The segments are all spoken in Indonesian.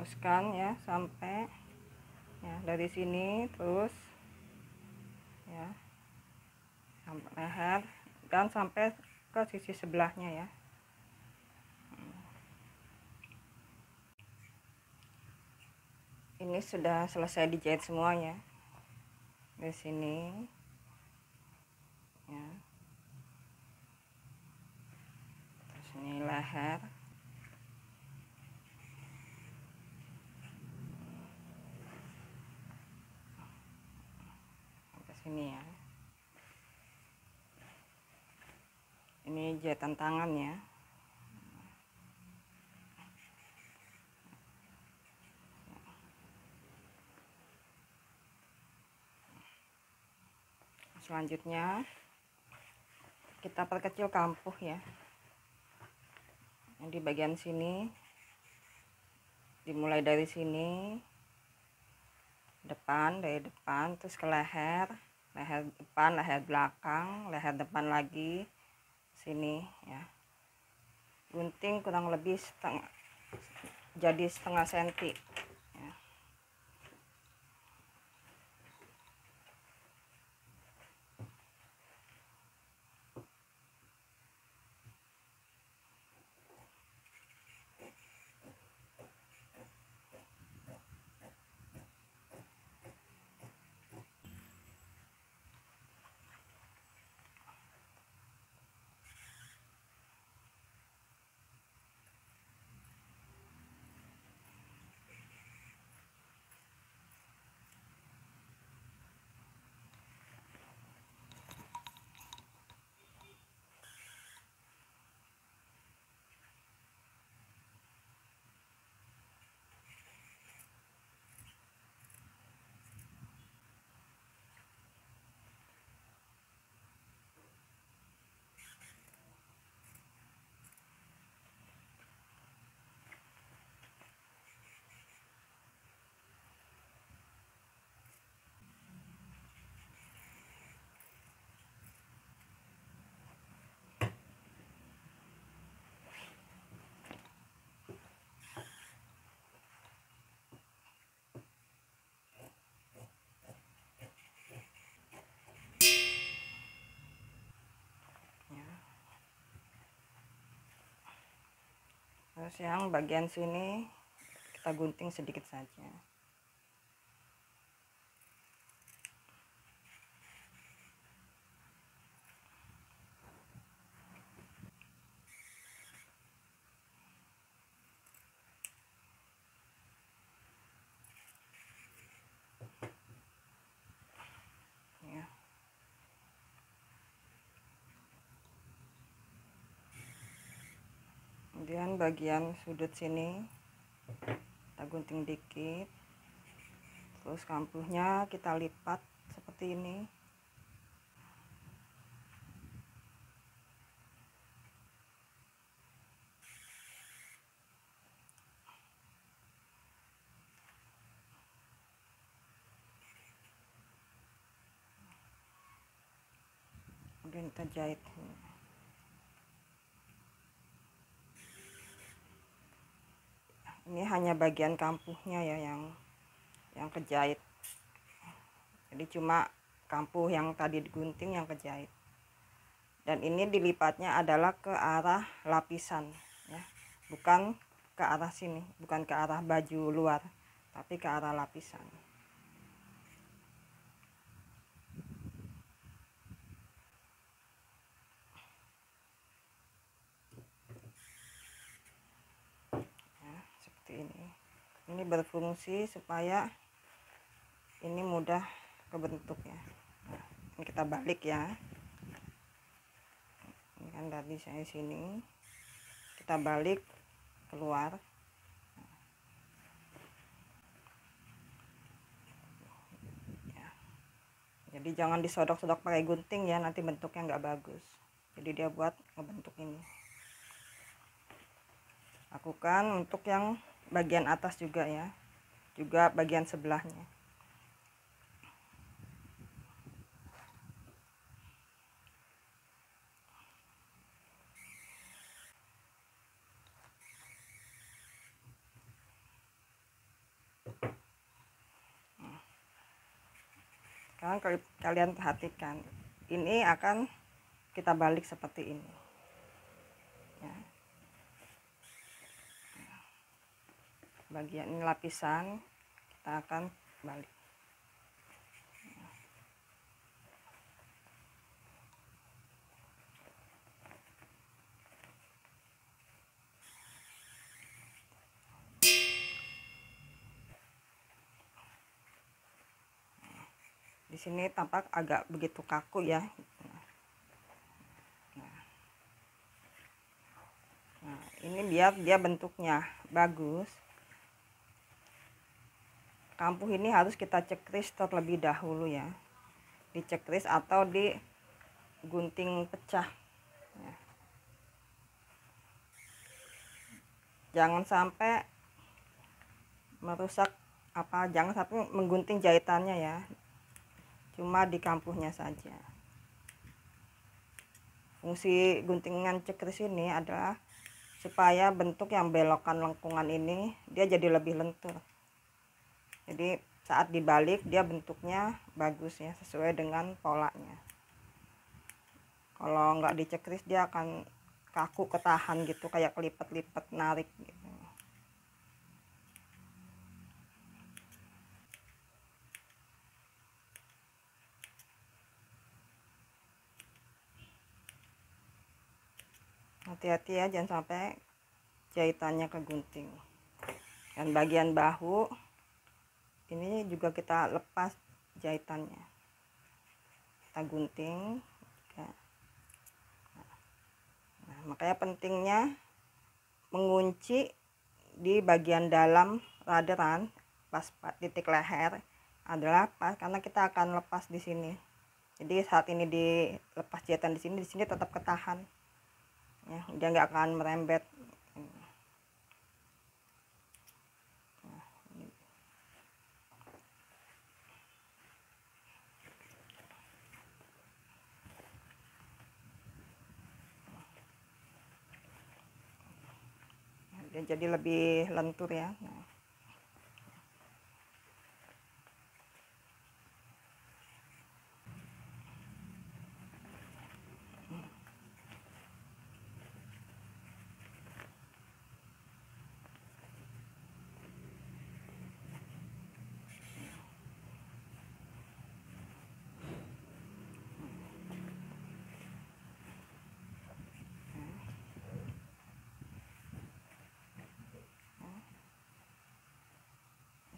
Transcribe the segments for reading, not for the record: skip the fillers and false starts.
teruskan ya sampai ya dari sini, terus ya sampai leher dan sampai ke sisi sebelahnya ya. Ini sudah selesai dijahit semuanya dari sini ya. Terus ini leher, sampai sini ya. Ini jahitan tangan ya. Selanjutnya kita perkecil kampuh ya. Yang di bagian sini dimulai dari sini depan, dari depan terus ke leher, leher depan, leher belakang, leher depan lagi sini ya. Gunting kurang lebih setengah senti ya. Terus yang bagian sini kita gunting sedikit saja. Ya. Kemudian bagian sudut sini kita gunting dikit, terus kampuhnya kita lipat seperti ini. Kemudian kita jahit. Ini hanya bagian kampuhnya ya yang kejahit. Jadi cuma kampuh yang tadi digunting yang kejahit. Dan ini dilipatnya adalah ke arah lapisan ya. Bukan ke arah sini, bukan ke arah baju luar, tapi ke arah lapisan. Ya, seperti ini. Ini berfungsi supaya ini mudah kebentuk ya. Nah, ini kita balik ya. Ini kan dari saya sini, kita balik keluar. Ya. Jadi jangan disodok-sodok pakai gunting ya, nanti bentuknya nggak bagus. Jadi dia buat ngebentuk ini. Lakukan untuk yang bagian atas juga ya, juga bagian sebelahnya. Sekarang kalian perhatikan, ini akan kita balik seperti ini ya. Bagian ini lapisan kita akan balik. Di sini tampak agak begitu kaku ya. Nah, ini biar dia bentuknya bagus. Kampuh ini harus kita cekris terlebih dahulu ya. Dicekris atau digunting pecah. Ya. Jangan sampai merusak jangan sampai menggunting jahitannya ya. Cuma di kampuhnya saja. Fungsi guntingan cekris ini adalah supaya bentuk yang belokan lengkungan ini dia jadi lebih lentur. Jadi saat dibalik dia bentuknya bagus ya, sesuai dengan polanya. Kalau nggak dicekris dia akan kaku, ketahan gitu, kayak kelipet-lipet narik gitu. Hati-hati ya, jangan sampai jahitannya kegunting. Dan bagian bahu ini juga kita lepas jahitannya, kita gunting. Nah, makanya pentingnya mengunci di bagian dalam raderan pas titik leher adalah pas, karena kita akan lepas di sini. Jadi saat ini dilepas jahitan di sini tetap ketahan ya, dia nggak akan merembet. Dia jadi lebih lentur ya. Nah.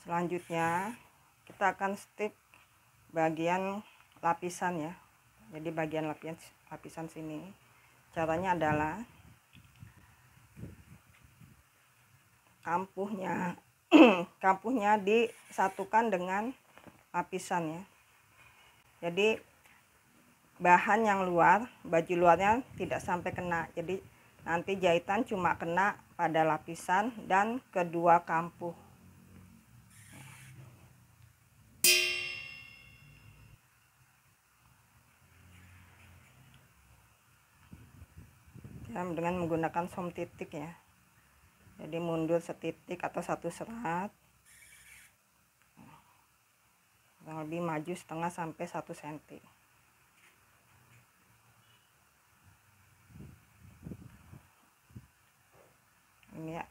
Selanjutnya kita akan stick bagian lapisan ya. Jadi bagian lapisan sini caranya adalah kampuhnya disatukan dengan lapisan ya. Jadi bahan yang luar, baju luarnya tidak sampai kena. Jadi nanti jahitan cuma kena pada lapisan dan kedua kampuh. Dengan menggunakan som titik ya. Jadi mundur setitik atau satu serat, kurang lebih maju setengah sampai 1 cm. Ini ya,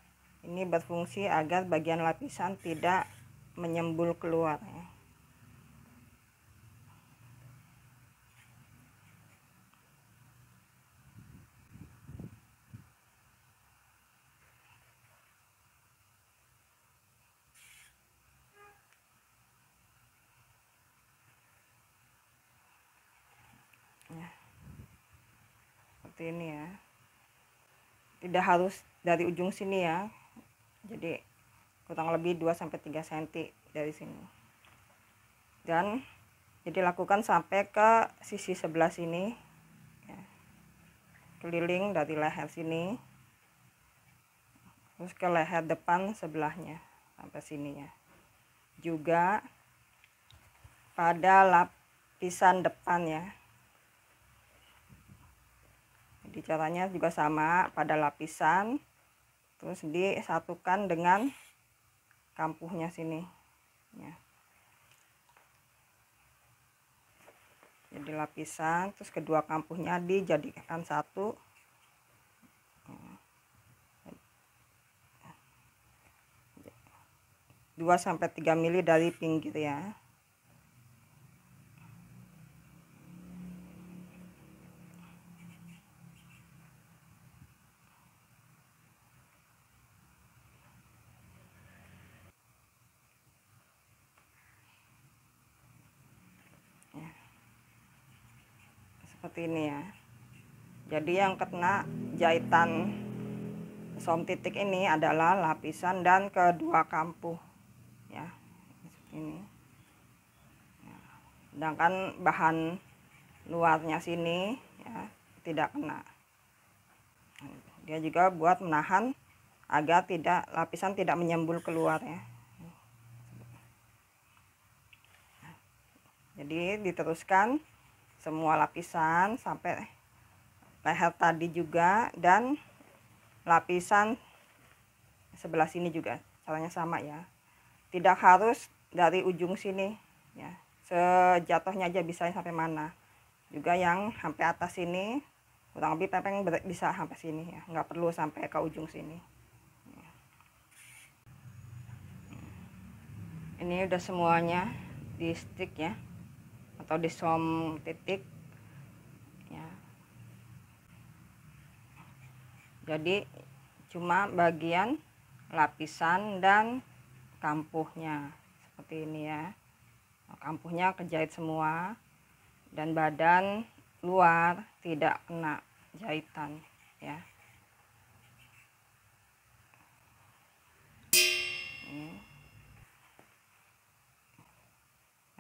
ini berfungsi agar bagian lapisan tidak menyembul keluar ya. Seperti ini ya, tidak harus dari ujung sini ya, jadi kurang lebih 2-3 cm dari sini, dan jadi lakukan sampai ke sisi sebelah sini ya. Keliling dari leher sini terus ke leher depan sebelahnya sampai sini ya, juga pada lapisan depan ya. Jadi caranya juga sama, pada lapisan terus disatukan dengan kampuhnya sini ya. jadi lapisan, terus kedua kampuhnya dijadikan satu. 2-3 mili dari pinggir ya. Seperti ini ya. Jadi yang kena jahitan som titik ini adalah lapisan dan kedua kampuh ya, seperti ini. Sedangkan bahan luarnya sini ya tidak kena. Dia juga buat menahan agar lapisan tidak menyembul keluar ya. Jadi diteruskan semua lapisan sampai leher tadi juga, dan lapisan sebelah sini juga caranya sama ya. Tidak harus dari ujung sini ya, sejatuhnya aja bisa sampai mana. Juga yang sampai atas sini kurang lebih pepeng bisa sampai sini ya, nggak perlu sampai ke ujung sini. Ini udah semuanya di stick ya, atau di som titik ya. Jadi cuma bagian lapisan dan kampuhnya seperti ini ya. Kampuhnya kejahit semua dan badan luar tidak kena jahitan ya. Ini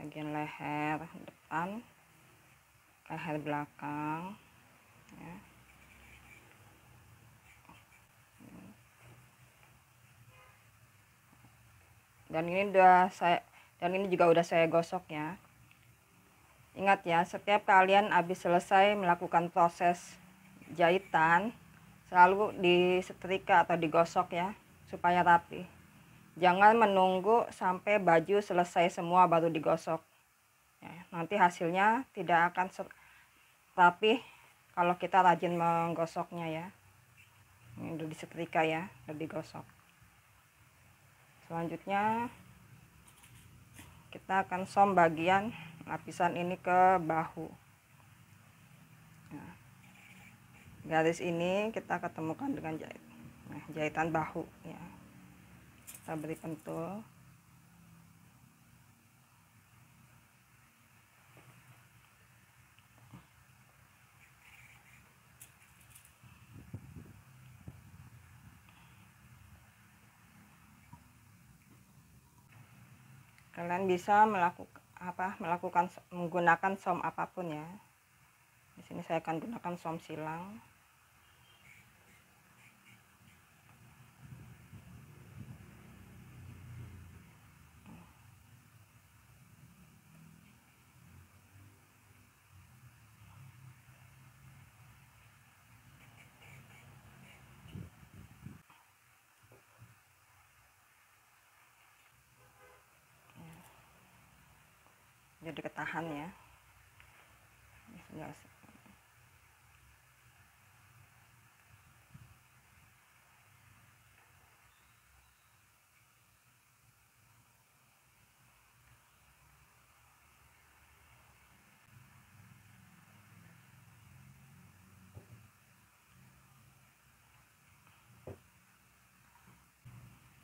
bagian leher depan, leher belakang ya. Dan ini juga udah saya gosok ya. Ingat ya, setiap kalian habis selesai melakukan proses jahitan, selalu disetrika atau digosok ya, supaya rapi. Jangan menunggu sampai baju selesai semua baru digosok ya, nanti hasilnya tidak akan rapi kalau kita rajin menggosoknya ya. Ini udah disetrika ya, udah digosok. Selanjutnya kita akan som bagian lapisan ini ke bahu. Nah, garis ini kita ketemukan dengan jahitan bahu ya. Kita beri pentul. Kalian bisa melakukan menggunakan som apapun ya. Di sini saya akan gunakan som silang. Jadi ketahan ya.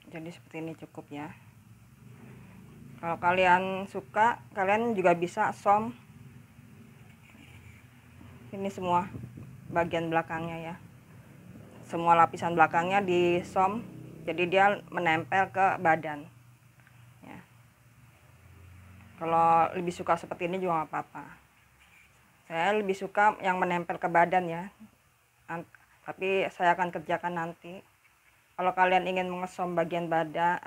Jadi seperti ini cukup ya. Kalau kalian suka, kalian juga bisa som ini semua bagian belakangnya ya. Semua lapisan belakangnya di som, jadi dia menempel ke badan ya. Kalau lebih suka seperti ini juga nggak apa-apa. Saya lebih suka yang menempel ke badan ya, tapi saya akan kerjakan nanti. Kalau kalian ingin mengesom bagian badan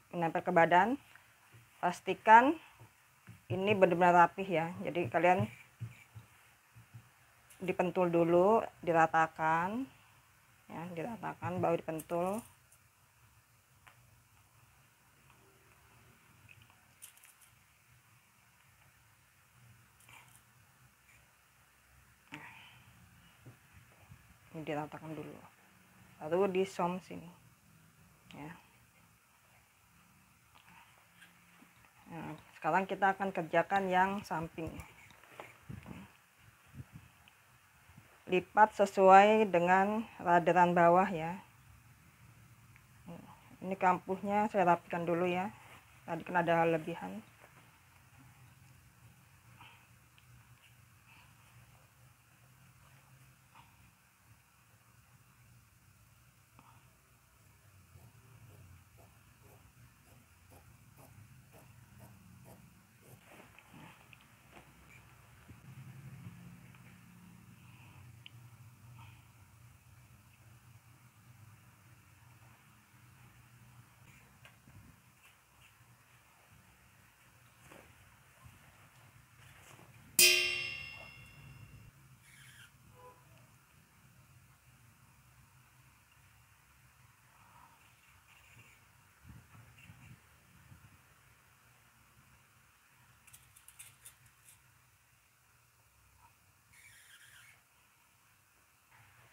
menempel ke badan, pastikan ini benar-benar rapih ya. Jadi kalian dipentul dulu, diratakan ya, diratakan baru dipentul. diratakan dulu, baru disom sini ya. Nah, sekarang kita akan kerjakan yang samping. Lipat sesuai dengan radaran bawah ya. Ini kampuhnya saya rapikan dulu ya, tadi kan ada lebihan.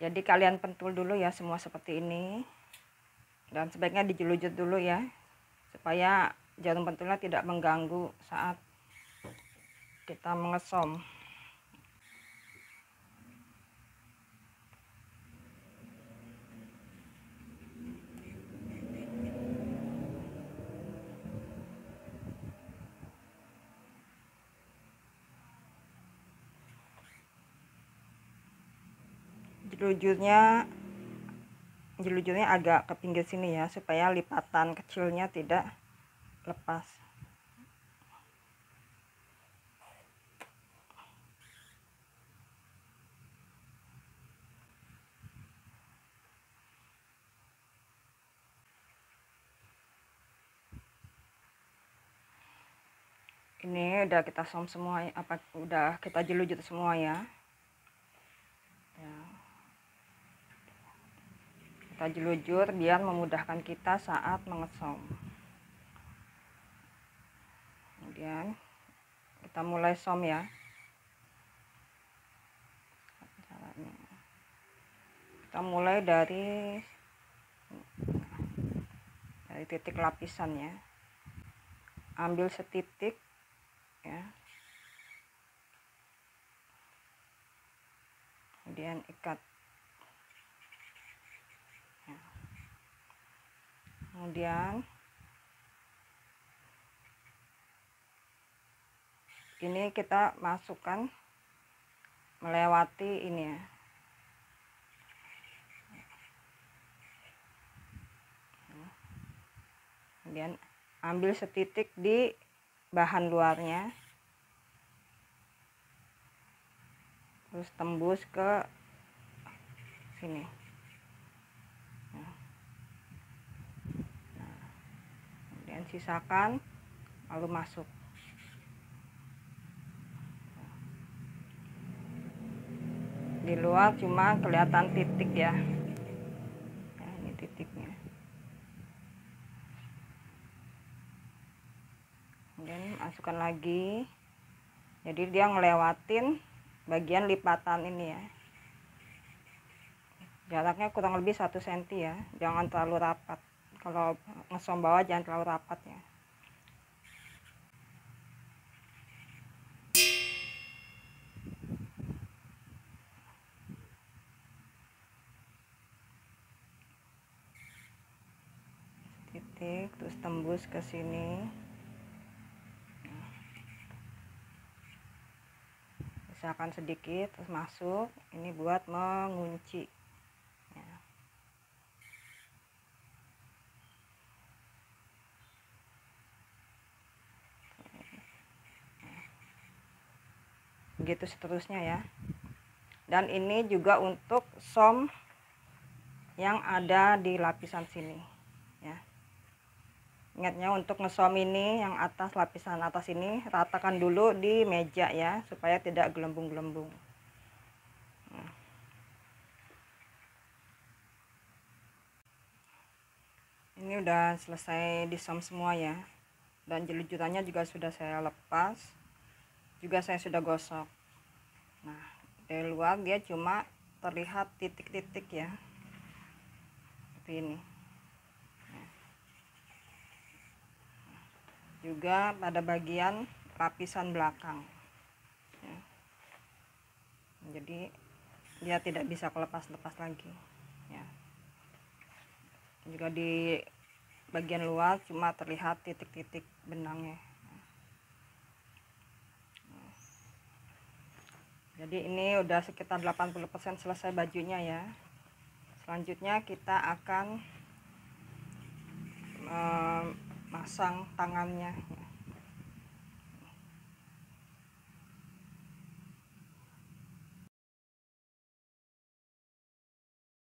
Jadi kalian pentul dulu ya semua seperti ini, dan sebaiknya dijulujut dulu ya, supaya jarum pentulnya tidak mengganggu saat kita mengesom. Jelujurnya agak ke pinggir sini ya, supaya lipatan kecilnya tidak lepas. Ini udah kita som semua, udah kita jelujur semua ya. Kita jelujur biar memudahkan kita saat mengesom. Kemudian kita mulai som ya. Kita mulai dari titik lapisan ya. Ambil setitik ya. Kemudian ikat. Ya. Kemudian ini kita masukkan melewati ini ya. Kemudian ambil setitik di bahan luarnya, terus tembus ke sini. Nah, kemudian sisakan lalu masuk. Di luar cuma kelihatan titik ya. Nah, ini titiknya. Kemudian masukkan lagi, jadi dia ngelewatin bagian lipatan ini ya. Jaraknya kurang lebih 1 cm ya, jangan terlalu rapat. Kalau ngesom bawah jangan terlalu rapat ya. Titik terus tembus ke sini. Sisakan sedikit terus masuk, ini buat mengunci ya. Begitu seterusnya ya. Dan ini juga untuk som yang ada di lapisan sini ya. Ingatnya untuk ngesom ini yang atas, lapisan atas ini ratakan dulu di meja ya, supaya tidak gelembung-gelembung. Nah. Ini udah selesai disom semua ya, dan jelujurannya juga sudah saya lepas, juga saya sudah gosok. Nah, dari luar dia cuma terlihat titik-titik ya, seperti ini. Juga pada bagian lapisan belakang ya. Jadi dia tidak bisa kelepas-lepas lagi ya. Juga di bagian luar cuma terlihat titik-titik benangnya. Jadi ini udah sekitar 80% selesai bajunya ya. Selanjutnya kita akan memasang tangannya.